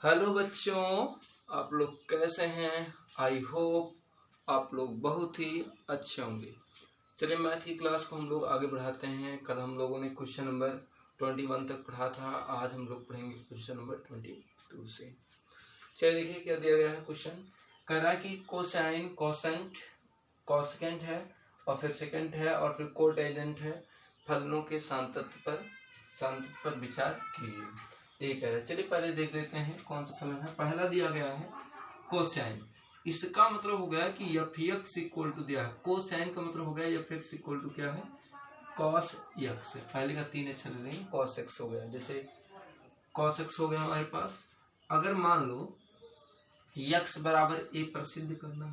Hello बच्चों, आप लोग कैसे हैं? आई होप आप लोग बहुत ही अच्छे होंगे। चलिए मैथ की क्लास को हम लोग आगे बढ़ाते हैं। कल हम लोगों ने क्वेश्चन नंबर 21 तक पढ़ा था। आज हम लोग पढ़ेंगे क्वेश्चन नंबर 22 से। चलिए देखिए क्या दिया गया है। क्वेश्चन कह रहा है कि कोसाइन कोसेंट कोसेकेंट है और फिर सेकेंड है और फिर कोटेजेंट है, फलनों के सांतत्य पर विचार कीजिए। ये कह रहा है। चलिए पहले देख लेते हैं कौन सा फलन है। पहला दिया गया है कोसाइन। इसका मतलब हो गया कि एफ एक्स इक्वल टू दिया है। कोसाइन का मतलब हो गया एफ एक्स इक्वल टू क्या है, कॉस एक्स। पहले का 3 अक्षर ले लेंगे, कॉस एक्स हो गया। जैसे कॉस एक्स हो गया हमारे पास। अगर मान लो एक्स बराबर ए पर सिद्ध करना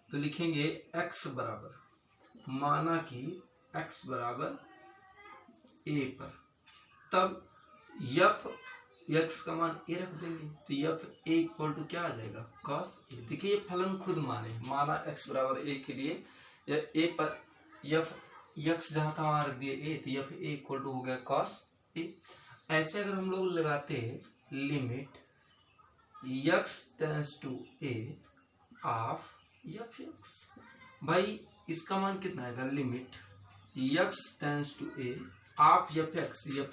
तो लिखेंगे एक्स बराबर, माना कि एक्स बराबर ए पर, तब एफ एक्स का मान ए रख देंगे तो एफ ए इक्वल टू क्या आ जाएगा, कॉस ए। देखिए ये फलन खुद माना एक्स बराबर ए के लिए या ए पर एफ एक्स जहां था वहां रख दिए ए, तो एफ ए इक्वल टू हो गया कॉस ए। ऐसे अगर हम लोग लगाते limit x tends to a of f x, भाई इसका मान कितना आएगा, limit x tends to a of f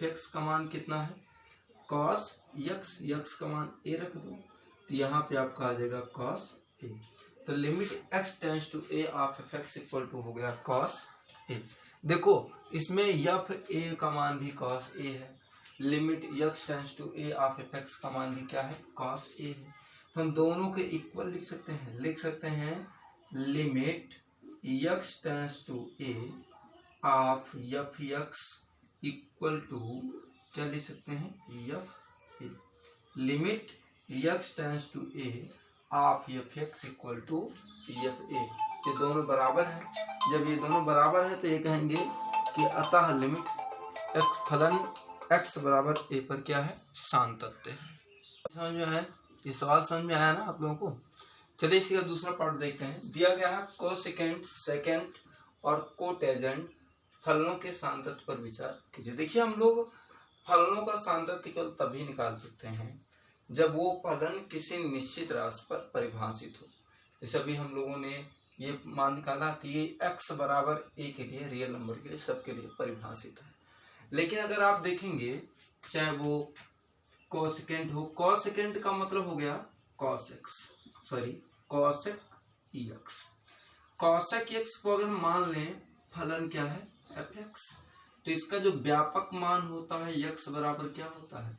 x का मान कितना है, कॉस एक्स, एक्स का मान ए रख दो तो यहाँ पे आपका आ जाएगा कॉस ए। तो limit x tends to a of f x equal to हो गया कॉस ए। देखो इसमें एफ ए का मान भी कॉस ए है, limit x tends to a of f x का मान भी क्या है, कॉस ए है। तो हम दोनों के इक्वल लिख सकते हैं limit x tends to a of f x equal to क्या लिख सकते हैं, f a. Limit x tends to a of f x equal to f a. ये दोनों बराबर है। जब ये दोनों बराबर है तो ये कहेंगे कि अतः लिमिट एक्स फलन एक्स बराबर ए पर क्या है, सांतत्य है। समझ में आया? ये सवाल समझ में आया ना आप लोगों को? चलिए इसका दूसरा पार्ट देखते हैं। दिया गया है कोसेकेंट, सेकेंड और कोटेजेंट फलनों के सांतत्य पर विचार कीजिए। देखिए हम लोग फलनों का सांतत्य केवल तभी निकाल सकते हैं जब वो फलन किसी निश्चित राशि पर परिभाषित हो। जैसे अभी हम लोगों ने ये मान निकाला कि ये x बराबर a के लिए, रियल नंबर के लिए, सबके लिए परिभाषित है। लेकिन अगर आप देखेंगे चाहे वो कोसेकेंट हो, कोसेकेंट का मतलब हो गया cos x, sorry cosec x. Cosec x को अगर मान लें फलन क्या है, एफ एक्स, तो इसका जो व्यापक मान होता है x बराबर क्या होता है,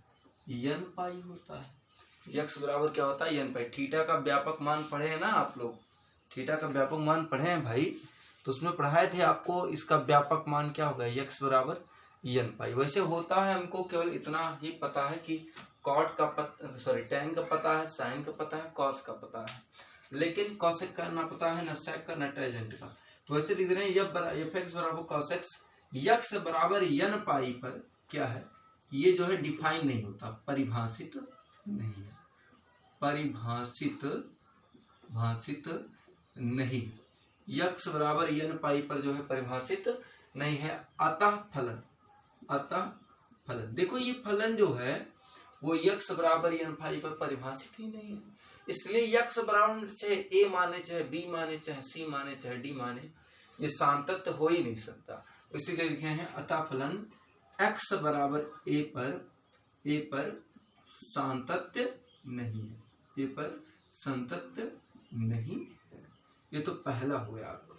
n पाई होता है। x बराबर क्या होता है, n पाई। थीटा का व्यापक मान पढ़े हैं ना आप लोग, थीटा का व्यापक मान पढ़े हैं भाई, तो उसमें पढ़ाए थे आपको इसका व्यापक मान क्या होगा, x बराबर n पाई। वैसे होता है, हमको केवल इतना ही पता है कि कॉट का tan का पता है, साइन का पता है, कॉस का पता है, लेकिन कॉसेक का ना पता है, ना सेक का, ना टेंजेंट का। तो वैसे लिख रहे हैं एफ एक्स बराबर कॉस एक्स, यक्स बराबर n पाई पर क्या है, ये जो है डिफाइन नहीं होता, परिभाषित नहीं है, परिभाषित नहीं। यक्स बराबर n पाई पर जो है परिभाषित नहीं है। अतः फलन देखो ये फलन जो है वो यक्स बराबर n पाई पर परिभाषित ही नहीं है। इसलिए यक्स बराबर चाहे a माने, चाहे b माने, चाहे c माने, चाहे d माने, ये सांतत्य हो ही नहीं सकता। इसीलिए लिखे हैं अतः फलन x बराबर a पर सांतत्य नहीं है, a पर सांतत्य नहीं है। ये तो पहला हो गया आपको,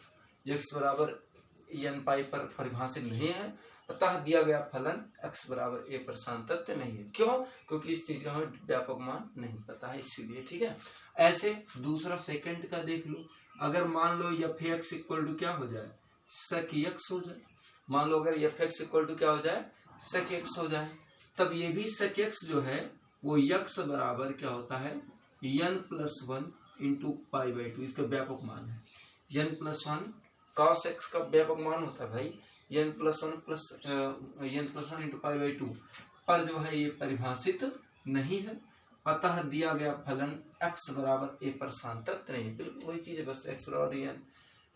x बराबर n पाई पर परिभाषित नहीं है, अतः दिया गया फलन x बराबर a पर सांतत्य नहीं है। क्यों? क्योंकि इस चीज का हमें व्यापक मान नहीं पता है, इसीलिए। ठीक है। ऐसे दूसरा सेकंड का देख लो। अगर मान लो एफ एक्स इक्वल टू क्या हो जाए, सेक एक्स हो जाए। मान लो अगर एफ एक्स इक्वल टू क्या हो जाए, सेक एक्स हो जाए, तब ये भी सेक एक्स जो है वो एक्स बराबर क्या होता है, n+1 इंटू पाई बाई 2, इसका व्यापक मान है। n+1 कॉस एक्स का व्यापक मान होता है भाई, n+1 इंटू पाई बाई 2 पर जो है ये परिभाषित नहीं है। अतः दिया गया फलन x बराबर a पर सांतत्य नहीं। बिल्कुल वही चीज है, बस x बराबर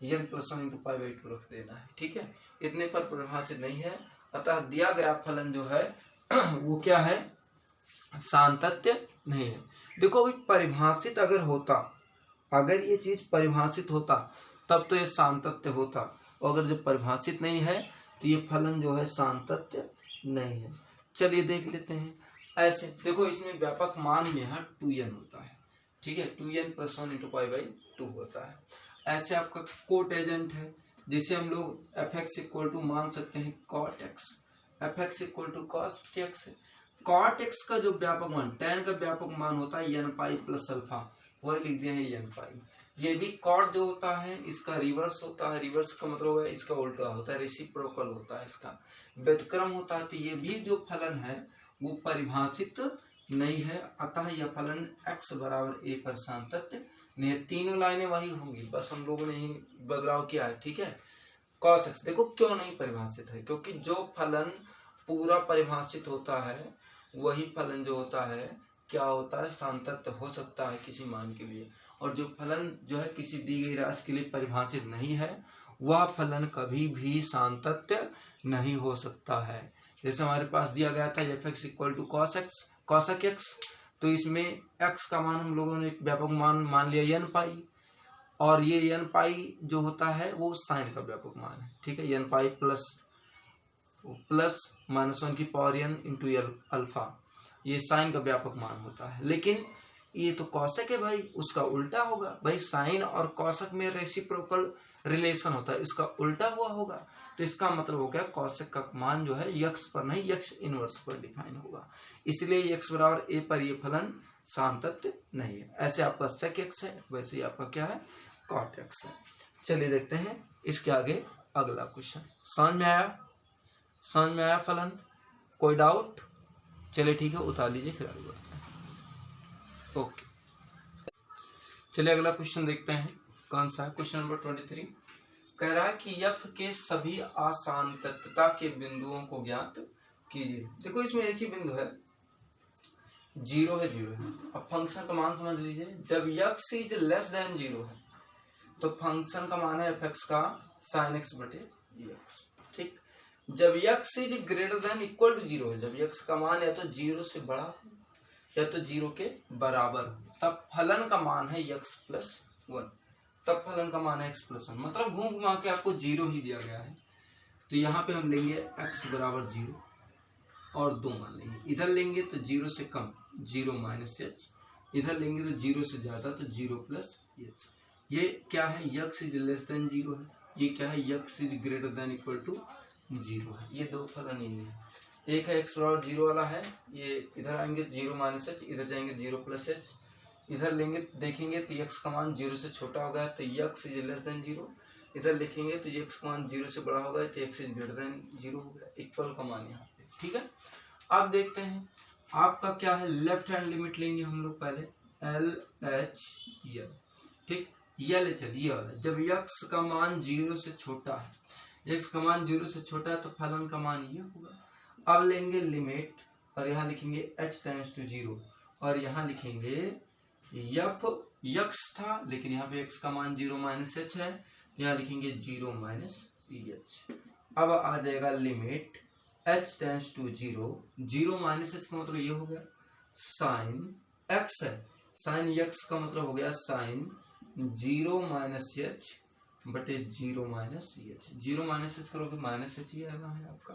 n+1 इंटू पाई बाई 2 रख देना है। ठीक है, इतने पर परिभाषित नहीं है। अतः दिया गया फलन जो है वो क्या है, सातत्य नहीं है। देखो अभी परिभाषित अगर होता, अगर ये चीज परिभाषित होता तब तो ये सातत्य होता, और अगर जब परिभाषित नहीं है तो ये फलन जो है सातत्य नहीं है। चलिए देख लेते हैं। ऐसे देखो इसमें व्यापक मान में है 2n होता है, ठीक है, 2n + 1 × π/2 होता है। ऐसे आपका कोट एजेंट है जिसे हम लोग fx = मान सकते हैं cot x, fx = cos x। cot x का जो व्यापक मान, tan का व्यापक मान होता है n π + अल्फा, वही लिख दिया है n π। ये भी cot जो होता है इसका रिवर्स होता है, रिवर्स का मतलब है इसका उल्टा होता है, रेसिप्रोकल होता है, इसका व्युत्क्रम होता है। तो ये भी जो फलन है वो परिभाषित नहीं है, अतः यह फलन x = a पर सातत्य नहीं है। तीनों लाइनें वही होंगी, बस हम लोगों ने ही बदलाव किया है, ठीक है। cos x देखो क्यों नहीं परिभाषित है, क्योंकि जो फलन पूरा परिभाषित होता है वही फलन जो होता है क्या होता है, सातत्य हो सकता है किसी मान के लिए, और जो फलन जो है किसी दी गई राशि के लिए परिभाषित नहीं है वह फलन कभी भी सातत्य नहीं हो सकता है। जैसे हमारे पास दिया गया था fx = cos x, तो इसमें x का मान हम लोगों ने व्यापक मान लिया n π, और ये n π जो होता है वो साइन का व्यापक मान है, ठीक है, n π प्लस -1n × अल्फा, ये साइन का व्यापक मान होता है। लेकिन ये तो कौशिक है भाई, उसका उल्टा होगा भाई, साइन और कौशिक में रेसिप्रोकल रिलेशन होता है, इसका उल्टा हुआ होगा। तो इसका मतलब हो गया कौशिक का मान जो है यक्ष पर नहीं यक्ष इनवर्स पर डिफाइन होगा, इसलिए x = a पर ये फलन सातत्य नहीं है। ऐसे आपका sec x है, वैसे ही आपका क्या है cot x है। चलिए देखते हैं इसके आगे अगला क्वेश्चन। समझ में आया फलन, कोई डाउट? चलिए ठीक है, उतार लीजिए फिर आगे बढ़ते हैं। ओके, चलिए अगला क्वेश्चन देखते हैं कौन सा है। क्वेश्चन नंबर 23 कह रहा है कि f के सभी असांतत्यता के बिंदुओं को ज्ञात कीजिए। देखो इसमें एक ही बिंदु है, 0 है 0 है। अब फंक्शन का मान समझ लीजिए, जब x > 0 है तो फंक्शन का मान है fx का sin x बटे x, ठीक। जब x > 0 है, जब x का मान या तो 0 से बड़ा हो या तो 0 के बराबर हो, तब फलन का मान है x + 1, तब फलन का मान है x + 1, मतलब घूम घुमा के आपको 0 ही दिया गया है। तो यहाँ पे हम लेंगे x = 0 और 2 मान लेंगे, इधर लेंगे तो 0 से कम 0 - h, इधर लेंगे तो 0 से ज्यादा तो 0 + h। ये क्या है, x > 0 है, ये क्या है, x > 0 है। ये दो फलन ही है, एक है x = 0 वाला है, ये इधर आएंगे 0 - h, इधर जाएंगे 0 + h, इधर लेंगे देखेंगे तो x का मान 0 से छोटा हो गया तो x > 0, इधर लिखेंगे तो x का मान 0 से बड़ा हो गया तो x > 0 हो गया, इक्वल का मान यहाँ पे, ठीक है। अब देखते हैं आपका क्या है, लेफ्ट हैंड लिमिट लेंगे हम लोग पहले LHL, ठीक। ये वाला जब x का मान 0 से छोटा है, x का मान 0 से छोटा है तो फलन का मान ये होगा। अब लेंगे लिमिट और यहाँ लिखेंगे h → 0 और यहाँ लिखेंगे f x था लेकिन यहाँ पे x का मान 0 - h है, यहाँ लिखेंगे 0 - h। अब आ जाएगा लिमिट h → 0, 0 - h का मतलब ये हो गया sin x है, sin x का मतलब हो गया sin 0 - h बटे 0 - h, 0 - h करोगे -h ही आना है आपका।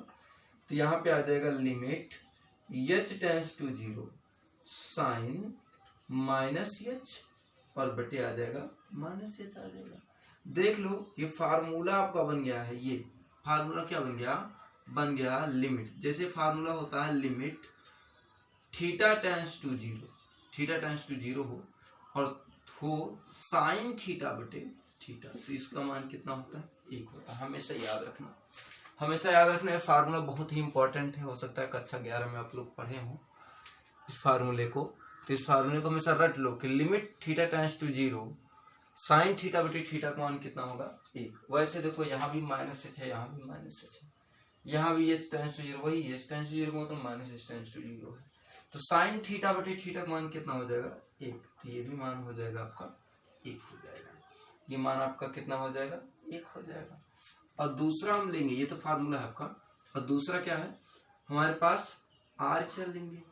तो यहाँ पे आ जाएगा लिमिट h → 0 sin -h और बटे आ जाएगा -h आ जाएगा। देख लो ये फार्मूला आपका बन गया है, ये फार्मूला क्या बन गया लिमिट। जैसे फार्मूला होता है लिमिट θ → 0 हो और थो साइन थीटा बटे थीटा, तो इसका मान कितना होता है, 1 होता है। हमेशा याद रखना है, फार्मूला बहुत ही इंपॉर्टेंट है। हो सकता है कक्षा 11 में आप लोग पढ़े हो इस फार्मूले को, तो इस फार्मूले को हमेशा रट लो कि लिमिट θ → 0 साइन थीटा बटे थीटा का मान कितना होगा, 1। वैसे देखो यहाँ भी -h है, यहाँ भी -h है, यहाँ भी h → 0, वही h → 0 मतलब -h → 0 है, तो साइन थीटा बटे थीटा का मान कितना हो जाएगा, 1। तो ये भी मान हो जाएगा आपका 1 हो जाएगा, ये मान आपका कितना हो जाएगा, 1 हो जाएगा। और दूसरा हम लेंगे, ये तो फार्मूला है आपका, और दूसरा क्या है हमारे पास RHL लेंगे।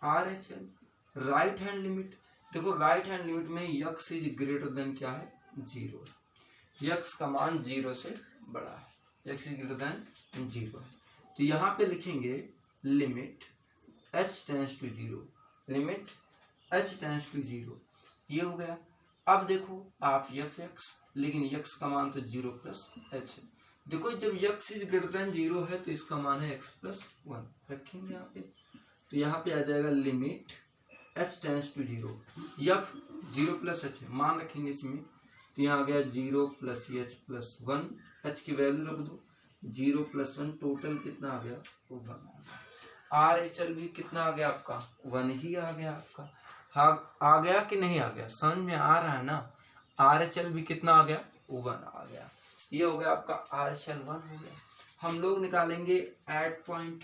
RHL राइट हैंड लिमिट, देखो राइट हैंड लिमिट में x इज ग्रेटर देन क्या है 0, x का मान 0 से बड़ा है, x इज ग्रेटर देन 0 है। तो यहाँ पे लिखेंगे limit h tends to 0, limit h tends to 0, ये हो गया। अब देखो आप fx, लेकिन x का मान तो 0 प्लस h है। देखो जब x इज ग्रेटर देन 0 है तो इसका मान है x प्लस 1 रखेंगे यहाँ पे, तो यहाँ पे आ जाएगा limit h tends to 0, f 0 plus h है, मान रखेंगे इसमें, तो यहाँ आ गया 0 प्लस h प्लस 1, h की वैल्यू रख दो 0 प्लस 1, टोटल कितना आ गया 1 आ गया। RHL भी कितना आ गया आपका 1 ही आ गया आपका। हाँ आ गया कि नहीं आ गया, समझ में आ रहा है ना। RHL भी कितना आ गया 1 आ गया, ये हो गया आपका RHL 1 हो गया। हम लोग निकालेंगे एट पॉइंट,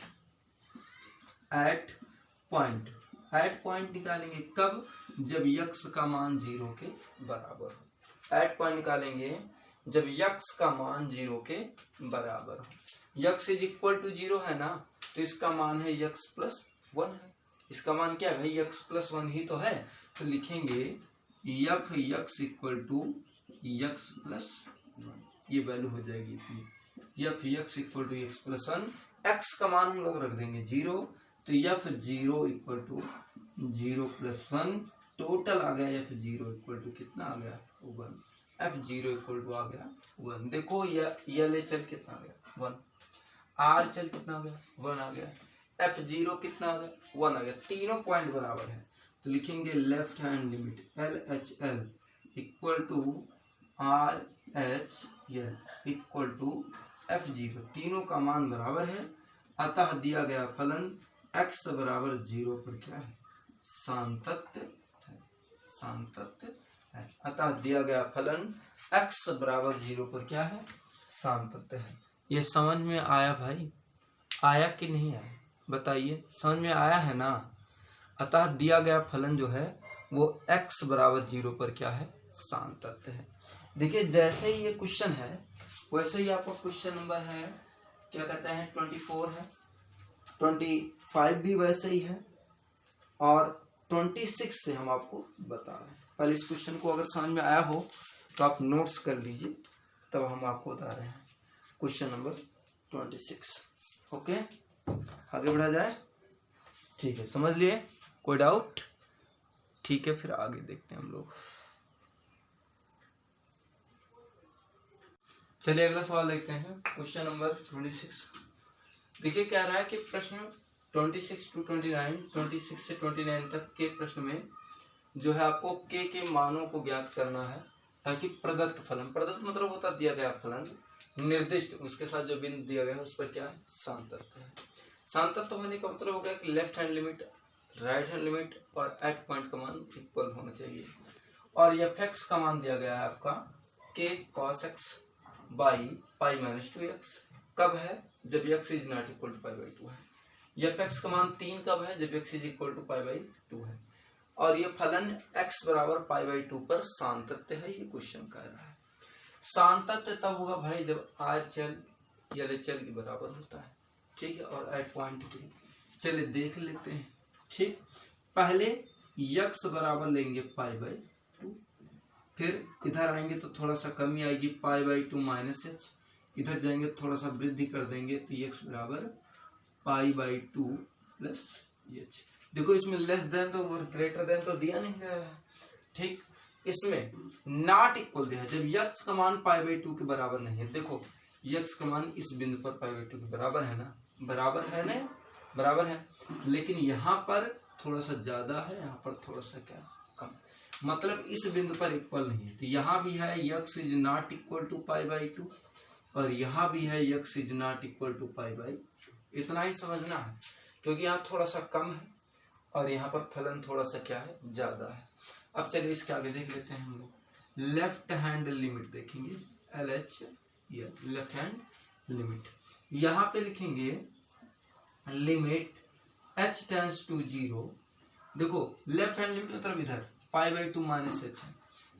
एट पॉइंट निकालेंगे कब, जब x का मान 0 के बराबर हो। एट पॉइंट निकालेंगे जब x का मान 0 के बराबर हो। x इज इक्वल टू 0 है ना, तो इसका मान है x प्लस 1 है। इसका मान क्या है भाई, x प्लस 1 ही तो है, तो लिखेंगे f x equal to x plus 1, ये वैल्यू हो जाएगी इतनी, f x equal to x plus 1, x का मान हम लोग रख देंगे 0, तो f 0 equal to 0 plus 1, total आ गया f 0 इक्वल टू कितना आ गया 1, f 0 इक्वल टू आ गया 1। देखो LHL कितना आ गया 1, RHL कितना आ गया 1 आ गया, f 0 कितना आ गया 1 आ गया, तीनों पॉइंट बराबर है, तो लिखेंगे left hand limit LHL equal to RHL equal to f 0, तीनों का मान बराबर है, अतः दिया गया फलन x बराबर 0 पर क्या है सांतत्य है, सांतत्य है। अतः दिया गया फलन x बराबर 0 पर क्या है सांतत्य है। ये समझ में आया भाई, आया कि नहीं आया बताइए, समझ में आया है ना। अतः दिया गया फलन जो है वो x बराबर 0 पर क्या है सांतत्य है। देखिए जैसे ही ये क्वेश्चन है वैसे ही आपका क्वेश्चन नंबर है क्या कहते हैं 24 है, 25 भी वैसे ही है, और 26 से हम आपको बता रहे हैं। पहले इस क्वेश्चन को अगर समझ में आया हो तो आप नोट्स कर लीजिए, तब हम आपको बता रहे हैं क्वेश्चन नंबर 26। ओके आगे बढ़ा जाए, ठीक है समझ लिए, कोई डाउट, ठीक है फिर आगे देखते हैं हम लोग। चलिए अगला सवाल देखते हैं क्वेश्चन नंबर 26। देखिए क्या रहा है कि प्रश्न 26 टू 29, 26 से 29 तक के प्रश्न में जो है आपको के मानों को ज्ञात करना है, ताकि प्रदत्त फलन, प्रदत्त मतलब होता दिया गया फलन, निर्दिष्ट उसके साथ जो बिंदु दिया गया है उस पर क्या है सांतत्य है। सांतत्य होने का मतलब हो गया कि left hand limit, right hand limit और एट पॉइंट का मान इक्वल होना चाहिए। और f(x) का मान दिया गया है आपका k cos x by pi minus 2x, कब है जब x is not equal to pi by 2 है। f(x) का मान 3 कब है, जब x is equal to pi by 2 है। और ये फलन x बराबर पाई बाई 2 पर सांतत्य है, ये क्वेश्चन कह रहा है। सांतत्य तब होगा भाई जब RHL LHL के बराबर होता है, ठीक है, और एट पॉइंट के। चलिए देख लेते हैं, ठीक। पहले x बराबर लेंगे पाई बाई 2, फिर इधर आएंगे तो थोड़ा सा कमी आएगी पाई बाई 2 माइनस h, इधर जाएंगे थोड़ा सा वृद्धि कर देंगे तो x बराबर पाई बाई 2 प्लस h। देखो इसमें लेस देन तो और ग्रेटर देन तो दिया नहीं गया है, ठीक। इसमें नॉट इक्वल दिया है जब x का मान पाई बाई 2 के बराबर नहीं है। देखो x का मान इस बिंदु पर पाई बाई 2 के बराबर है ना, बराबर है ना, बराबर है, लेकिन यहाँ पर थोड़ा सा ज्यादा है, यहाँ पर थोड़ा सा क्या कम, मतलब इस बिंदु पर इक्वल नहीं है। तो यहाँ भी है x is not equal to pi by 2, और यहाँ भी है x is not equal to pi by 2। इतना ही समझना है, क्योंकि यहाँ थोड़ा सा कम है और यहाँ पर फलन थोड़ा सा क्या है ज्यादा है। अब चलिए इसके आगे देख लेते हैं हम लोग। लेफ्ट हैंड लिमिट देखेंगे LHL, लेफ्ट हैंड लिमिट, यहाँ पे लिखेंगे लिमिट h टेंड्स टू 0। देखो लेफ्ट हैंड लिमिट मतलब इधर पाई बाई 2 माइनस h है,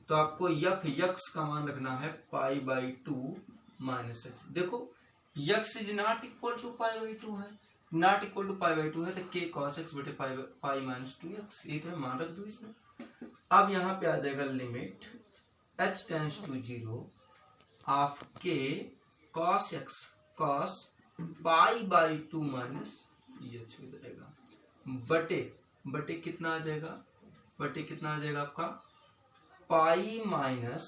तो आपको f(x) का मान रखना है पाई बाई 2 माइनस h। देखो x is not equal to pi by 2 है, not equal to pi by two है तो के कॉस एक्स बटे पाई माइनस 2x, ये तो मान रख दो इसमें। अब यहाँ पे आ जाएगा limit h tends to 0 of के cos x cos pi by 2 minus ये हो जाएगा बटे बटे कितना आ जाएगा, बटे कितना आ जाएगा आपका पाई माइनस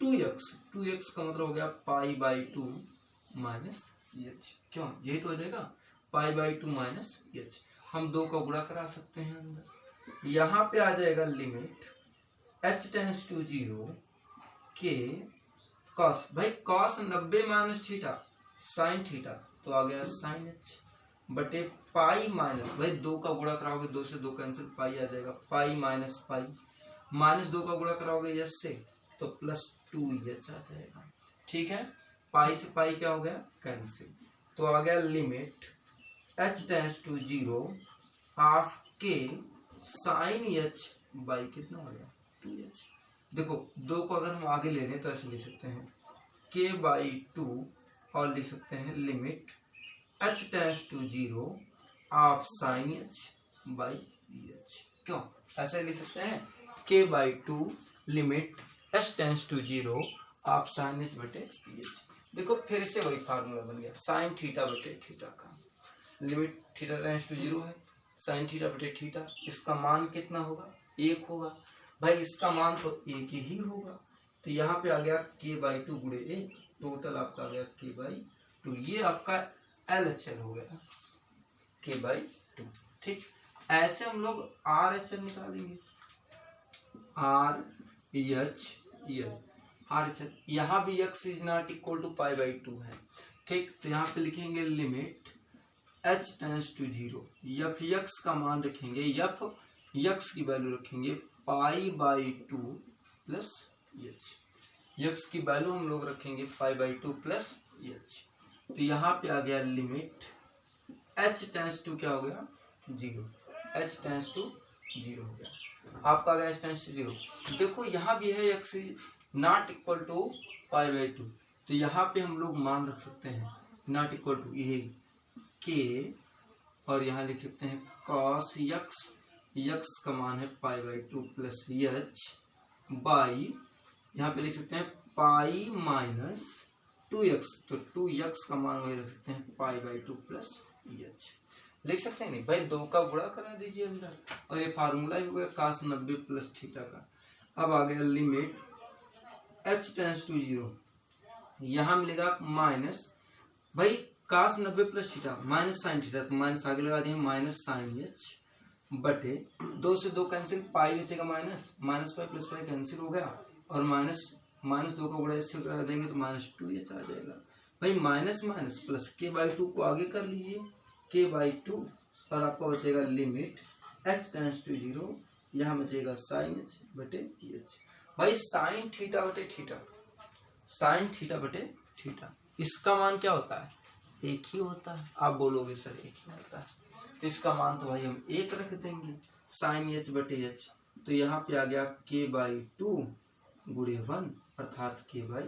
2x, 2x का मतलब हो गया पाई बाई 2 माइनस एच, क्यों यही तो हो जाएगा पाई बाई 2 माइनस एच। हम दो का गुणा करा सकते हैं अंदर, यहाँ पे आ जाएगा लिमिट h टेंस टू 0 के कॉस, भाई cos 90 minus theta sine theta तो आ गया साइन एच बटे पाई माइनस, भाई दो का गुणा कराओगे दो से दो कैंसिल पाई आ जाएगा पाई माइनस पाई माइनस दो का गुणा कराओगे यस से तो प्लस 2h आ जाएगा। ठीक है, पाई से पाई क्या हो गया कैंसिल, तो आ गया limit h tends to 0 half के साइन एच बाई कितना हो गया 2h। देखो दो को अगर हम आगे ले लें तो ऐसे लिख सकते हैं k बाई 2 और लिख सकते हैं limit h tends to 0 of sine h by h, क्यों ऐसे लिख सकते हैं k by 2 limit h tends to 0 of sine h बटे एच। देखो फिर से वही फार्मूला बन गया साइन थीटा बटे थीटा का, लिमिट थीटा टेंस टू 0 है साइन थीटा बटे थीटा, इसका मान कितना होगा 1 होगा, भाई इसका मान तो 1 ही होगा, तो यहाँ पे आ गया k बाई 2 गुणे 1, टोटल आपका आ गया k बाई 2, ये आपका LHL हो गया k बाई 2। ठीक, ऐसे हम लोग RHL निकालेंगे, RHL यहाँ भी x is not equal to pi by 2 है। ठीक, तो यहाँ पे लिखेंगे limit h tends to 0, f x का मान रखेंगे, यफ x की वैल्यू रखेंगे pi by 2 plus h, x की वैल्यू हम लोग रखेंगे पाई बाई 2 प्लस एच, तो यहाँ पे आ गया लिमिट h टेंस टू क्या हो गया 0, h टेंस टू 0 हो गया आपका, आ गया h टेंस टू 0। देखो यहाँ भी है x not equal to pi by 2, तो यहाँ पे हम लोग मान रख सकते हैं नॉट इक्वल टू ये k और यहाँ लिख सकते हैं cos x का मान है pi by 2 plus H by, यहाँ पे लिख सकते हैं पाई माइनस 2x, तो 2x का मान वही रख सकते हैं पाई बाई 2 प्लस एच, लिख सकते हैं नहीं भाई दो का गुणा करा दीजिए अंदर, और ये फार्मूला ही हो गया cos 90 प्लस थीटा का। अब आ गया लिमिट h टेंस टू 0, यहाँ मिलेगा माइनस, भाई cos 90 plus theta minus sine theta, तो माइनस आगे लगा दिए माइनस साइन एच बटे दो से दो कैंसिल पाई बचेगा minus, minus pi plus pi cancel हो गया, और माइनस माइनस दो का गुणा इससे करा देंगे तो माइनस 2h आ जाएगा, भाई minus minus plus k by 2 को आगे कर लीजिए k बाई 2 और आपका बचेगा लिमिट h टेंस टू 0, यहाँ बचेगा साइन h बटे h, भाई साइन थीटा बटे थीटा, साइन थीटा बटे थीटा इसका मान क्या होता है एक ही होता है, आप बोलोगे सर एक ही होता है, तो इसका मान तो भाई हम 1 रख देंगे साइन h बटे h, तो यहाँ पे आ गया k बाई 2 गुणे 1 अर्थात k बाई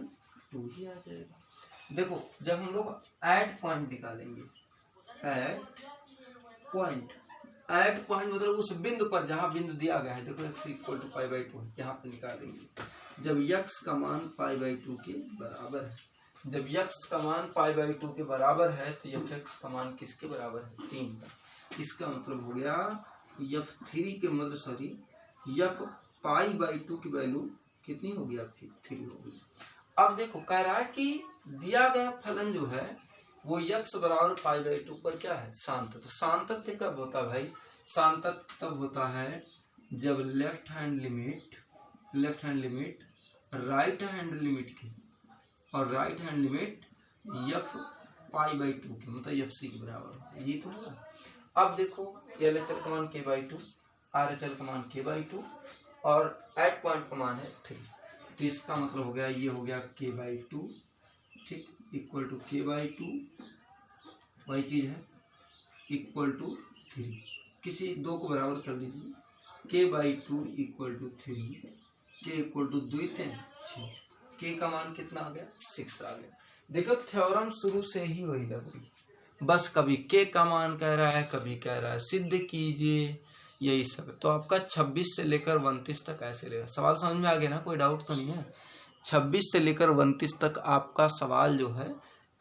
2 ही आ जाएगा। देखो जब हम लोग ऐड पॉइंट निकालेंगे, ऐड पॉइंट मतलब उस बिंदु पर जहाँ बिंदु दिया गया है, देखो x equal to pi by 2 यहाँ पे निकालेंगे, जब x का मान पाई बाई 2 के बराबर है, जब x का मान पाई बाई 2 के बराबर है तो f(x) का मान किसके बराबर है 3 का, इसका मतलब हो गया f3 के मतलब सॉरी f पाई बाई 2 की वैल्यू कितनी होगी आपकी 3 होगी। अब देखो कह रहा है कि दिया गया फलन जो है वो x बराबर पाई बाई 2 पर क्या है सान्तत्य, तो सान्तत्य कब होता है भाई, सान्तत्य तब होता है जब left hand limit right hand limit की और right hand limit f pi by 2 की मतलब fc के बराबर, ये तो होगा। अब देखो LHL का मान k बाई 2, RHL का मान k बाई 2 और एट पॉइंट का मान है 3, तो इसका मतलब हो गया ये हो गया k बाई 2, ठीक, इक्वल टू k बाई 2, वही चीज है इक्वल टू 3, किसी दो को बराबर कर लीजिए, k by 2 equal to 3, k equal to 2 3 6, k का मान कितना आ गया 6 आ गया। देखो थ्योरम शुरू से ही वही लग रही, बस कभी के का मान कह रहा है, कभी कह रहा है सिद्ध कीजिए, यही सब है। तो आपका 26 से लेकर 29 तक ऐसे रहेगा। सवाल समझ में आ गया ना, कोई डाउट तो नहीं है। 26 से लेकर 29 तक आपका सवाल जो है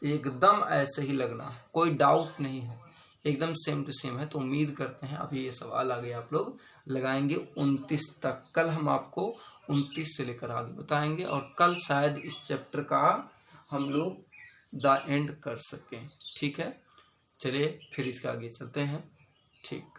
एकदम ऐसे ही लगना है, कोई डाउट नहीं है, एकदम सेम टू सेम है। तो उम्मीद करते हैं अभी ये सवाल आगे आप लोग लगाएंगे 29 तक। कल हम आपको 29 से लेकर आगे बताएंगे और कल शायद इस चैप्टर का हम लोग द एंड कर सकें। ठीक है, चलिए फिर इसके आगे चलते हैं। ठीक।